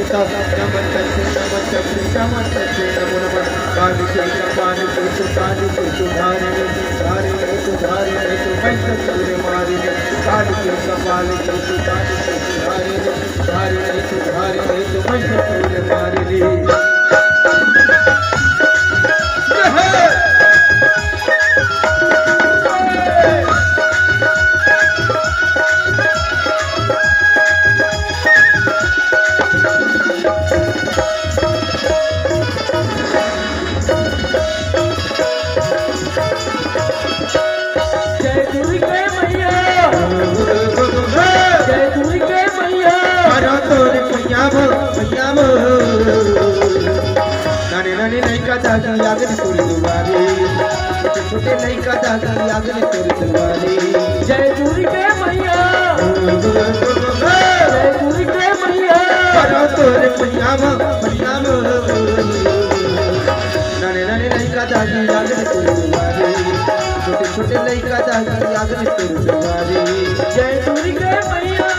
सीता नमन तस्से नमन तस्से नमन तस्से नमो नमः काली चंद्र पानी को काली को धारे रे तो पंच चले मारे रे काली चंद्र पानी को काली को धारे रे तो पंच चले मारे रे नानी लड़का दागी आगने तोरी दुआरे छोटे लड़का दागी आगने तोरी दुआरे जय दुर्गे मैया जय दुर्गे मैया करो तोरे पंजाब नानी लड़का दागी आगने तोरी दुआरे छोटे छोटे लड़का दागी आगने तोरी दुआरे जय दुर्गे मैया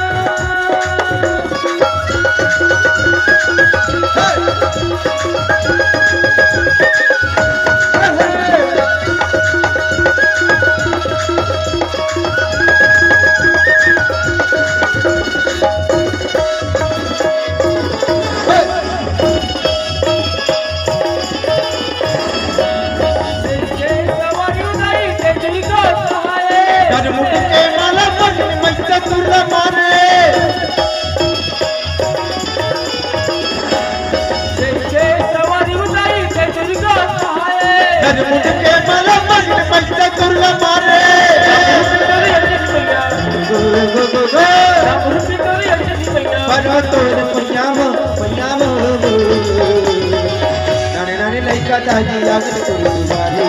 नानी लड़का दागी आगने तोरी दुआरे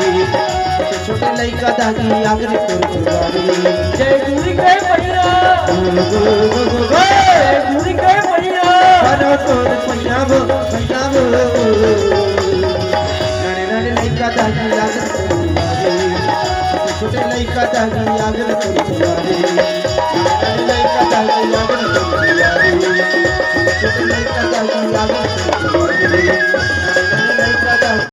छोटे लड़का दागी आगने तोरी दुआरे जय दुर्गे मैया जय दुर्गे मैया करो तोरे पंजाब नानी लड़का दागी आगने तोरी दुआरे छोटे लड़का दागी आगने तोरी दुआरे